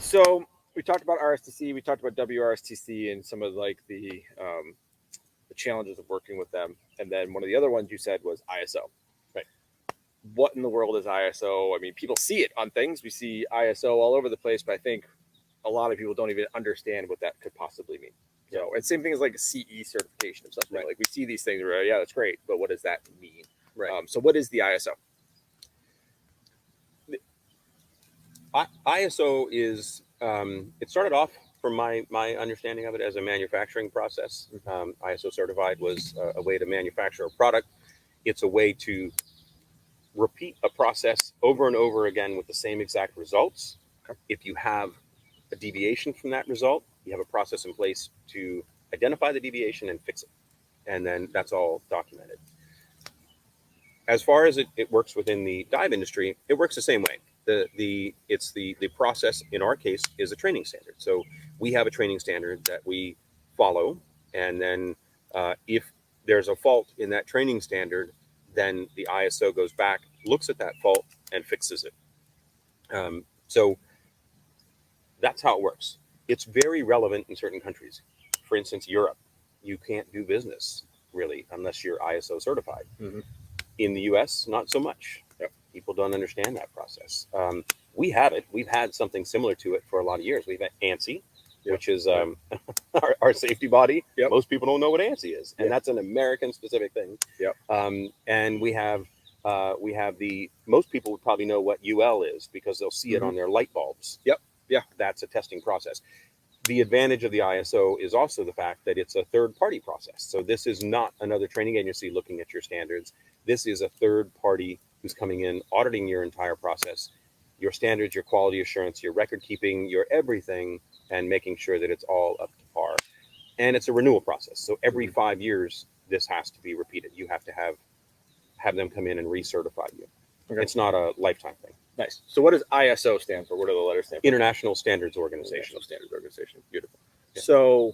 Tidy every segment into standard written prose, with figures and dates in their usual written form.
So we talked about RSTC, we talked about WRSTC, and some of like the challenges of working with them. And then one of the other ones you said was ISO. Right. What in the world is ISO? I mean, people see it on things. We see ISO all over the place, but I think a lot of people don't even understand what that could possibly mean. Yeah. So, and same thing as like a CE certification of something. Right. Like we see these things, where, yeah, that's great, but what does that mean? Right. So, what is the ISO? ISO is, it started off, from my understanding of it, as a manufacturing process. ISO certified was a way to manufacture a product. It's a way to repeat a process over and over again with the same exact results. Okay. If you have a deviation from that result, you have a process in place to identify the deviation and fix it. And then that's all documented. As far as it works within the dive industry, it works the same way. The process in our case is a training standard. So we have a training standard that we follow, and then if there's a fault in that training standard, then the ISO goes back, looks at that fault, and fixes it. So that's how it works. It's very relevant in certain countries. For instance, Europe, you can't do business really unless you're ISO certified. Mm-hmm. In the US, not so much. Yep. People don't understand that process. We have it. We've had something similar to it for a lot of years. We've had ANSI, Yep. which is our safety body. Yep. Most people don't know what ANSI is, and Yep. that's an American specific thing. Yep. And we have most people would probably know what UL is because they'll see it on their light bulbs. Yep. Yeah. That's a testing process. The advantage of the ISO is also the fact that it's a third-party process. So this is not another training agency looking at your standards. This is a third party who's coming in, auditing your entire process, your standards, your quality assurance, your record keeping, your everything, and making sure that it's all up to par. And it's a renewal process. So every 5 years, this has to be repeated. You have to have them come in and recertify you. Okay. It's not a lifetime thing. Nice. So what does ISO stand for? What are the letters stand for? International Standards Organization. International Standards Organization. Beautiful. Yeah. So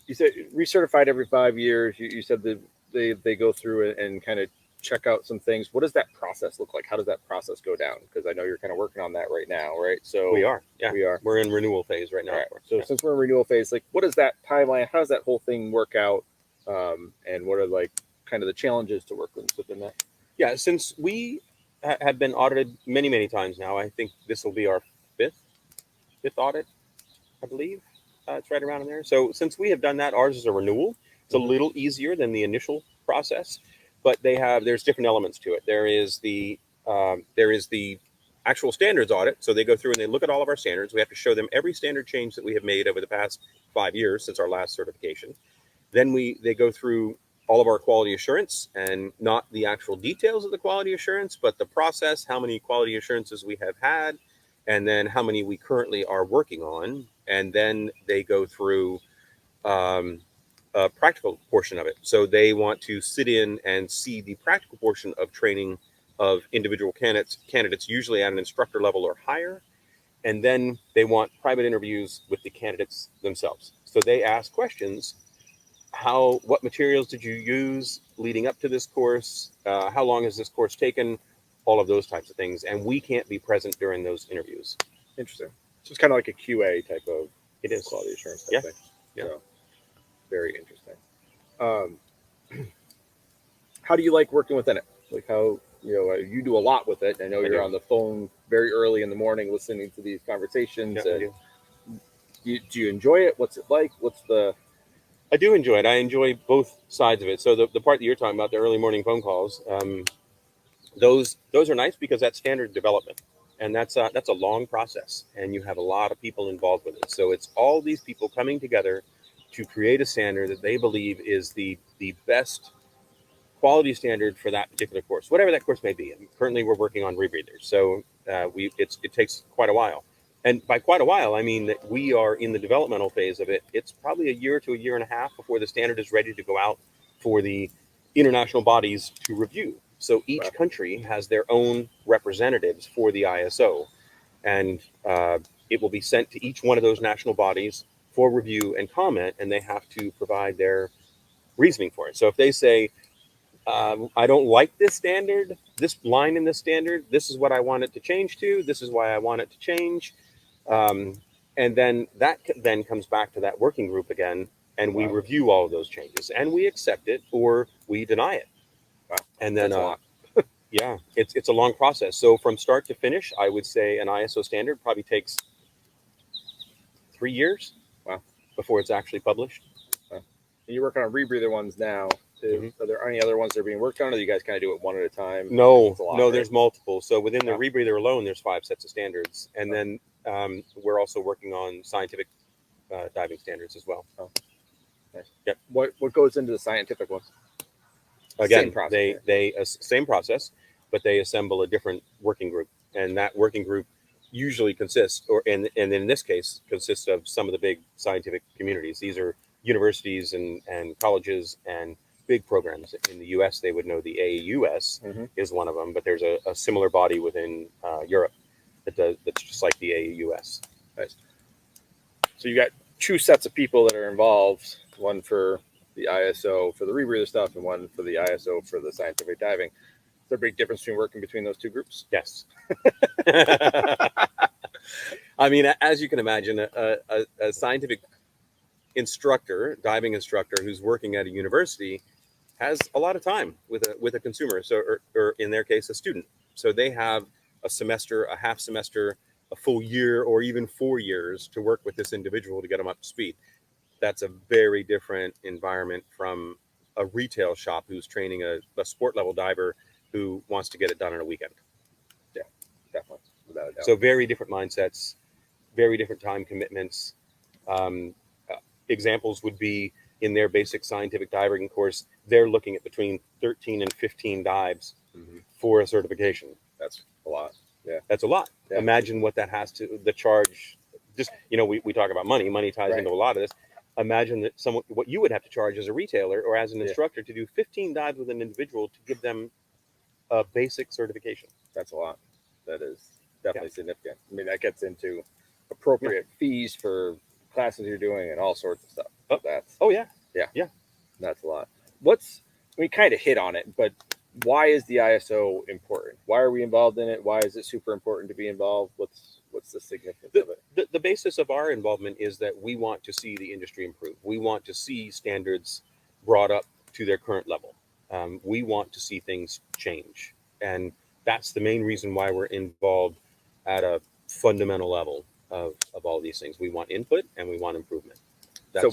you said recertified every 5 years. You said that they go through and kind of check out some things. What does that process look like? How does that process go down? Because I know you're kind of working on that right now, right? So we are. Yeah, we are. We're in renewal phase right now. Right. So since we're in renewal phase, like what is that timeline? How does that whole thing work out? And what are like kind of the challenges to work within that? Yeah, since we have been audited many times now, I think this will be our fifth audit, I believe. It's right around in there. So since we have done that, ours is a renewal. It's a little easier than the initial process, but there's different elements to it. There is the actual standards audit. So they go through and they look at all of our standards. We have to show them every standard change that we have made over the past 5 years since our last certification. Then they go through all of our quality assurance, and not the actual details of the quality assurance, but the process, how many quality assurances we have had, and then how many we currently are working on. And then they go through a practical portion of it. So they want to sit in and see the practical portion of training of individual candidates, usually at an instructor level or higher. And then they want private interviews with the candidates themselves. So they ask questions. What materials did you use leading up to this course? How long has this course taken? All of those types of things. And we can't be present during those interviews. Interesting. So it's kind of like a QA type of quality assurance type thing. Yeah. So, very interesting. How do you like working within it? Like how, you do a lot with it. I know you're on the phone very early in the morning listening to these conversations. Yeah, do you enjoy it? What's it like? I do enjoy it. I enjoy both sides of it. So the part that you're talking about, the early morning phone calls, those are nice because that's standard development, and that's a long process, and you have a lot of people involved with it. So it's all these people coming together to create a standard that they believe is the best quality standard for that particular course, whatever that course may be. And currently, we're working on rebreathers, so it takes quite a while. And by quite a while, I mean that we are in the developmental phase of it. It's probably a year to a year and a half before the standard is ready to go out for the international bodies to review. So each country has their own representatives for the ISO, and it will be sent to each one of those national bodies for review and comment, and they have to provide their reasoning for it. So if they say, I don't like this standard, this line in this standard, this is what I want it to change to, this is why I want it to change, And then that then comes back to that working group again, and we Wow. review all of those changes, and we accept it or we deny it. Wow. And then That's a lot. yeah, it's a long process. So from start to finish, I would say an ISO standard probably takes 3 years. Wow. Before it's actually published. Wow. And you're working on rebreather ones now. Mhm. Are there any other ones that are being worked on, or do you guys kind of do it one at a time? No, It's a lot, no, right? there's multiple. So within the Wow. rebreather alone, there's 5 sets of standards, and Wow. then we're also working on scientific diving standards as well. Oh, nice. Yep. What goes into the scientific ones? Again, Same process. they same process, but they assemble a different working group, and that working group usually consists, and in this case, consists of some of the big scientific communities. These are universities and colleges and big programs. In the U.S., they would know the AAUS Mm-hmm. is one of them, but there's a similar body within Europe that's just like the AAUS. Nice. So you got two sets of people that are involved, one for the ISO for the rebreather stuff and one for the ISO for the scientific diving. Is there a big difference between working between those two groups? Yes. I mean, as you can imagine, a scientific instructor, diving instructor who's working at a university has a lot of time with a consumer, so or in their case, a student. So they have a semester, a half semester, a full year, or even 4 years to work with this individual to get them up to speed. That's a very different environment from a retail shop who's training a sport level diver who wants to get it done in a weekend. Yeah, definitely, without a doubt. So very different mindsets, very different time commitments. Um, Examples would be in their basic scientific diving course, they're looking at between 13 and 15 dives Mm-hmm. for a certification. That's a lot. Yeah, That's a lot. Yeah. Imagine what that has to, the charge. Just, we talk about money. Money ties Right. into a lot of this. Imagine that what you would have to charge as a retailer or as an Yeah. instructor to do 15 dives with an individual to give them a basic certification. That's a lot. That is definitely significant. I mean, that gets into appropriate fees for classes you're doing and all sorts of stuff. Oh. That's Oh yeah. that's a lot. We kind of hit on it, but why is the ISO important? Why are we involved in it? Why is it super important to be involved? What's the significance of it? The basis of our involvement is that we want to see the industry improve. We want to see standards brought up to their current level. We want to see things change. And that's the main reason why we're involved at a fundamental level of all these things. We want input and we want improvement. So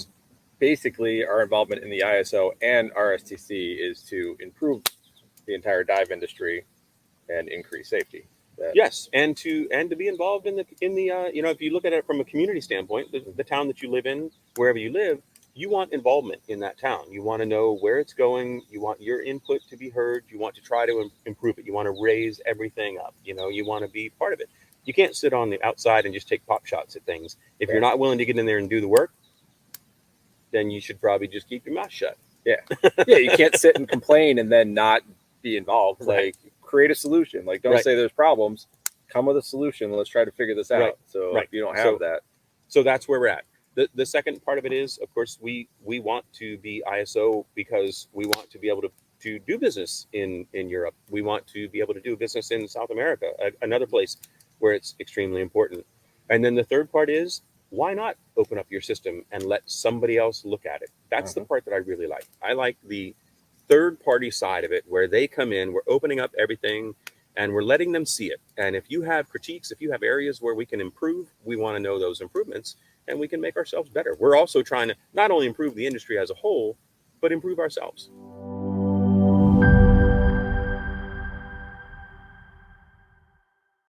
basically, our involvement in the ISO and RSTC is to improve the entire dive industry and increase safety. Yes, and to be involved in the if you look at it from a community standpoint, the town that you live in, wherever you live, you want involvement in that town. You want to know where it's going. You want your input to be heard. You want to try to improve it. You want to raise everything up. You want to be part of it. You can't sit on the outside and just take pop shots at things. If you're not willing to get in there and do the work, then you should probably just keep your mouth shut. Yeah, you can't sit and complain and then not be involved. Right. Like, create a solution. Like, don't say there's problems. Come with a solution. Let's try to figure this out. Right. So if you don't have that. So that's where we're at. The second part of it is, of course, we want to be ISO because we want to be able to do business in Europe. We want to be able to do business in South America, another place where it's extremely important. And then the third part is, why not open up your system and let somebody else look at it? That's the part that I really like. I like the third party side of it where they come in, we're opening up everything and we're letting them see it. And if you have critiques, if you have areas where we can improve, we want to know those improvements and we can make ourselves better. We're also trying to not only improve the industry as a whole, but improve ourselves.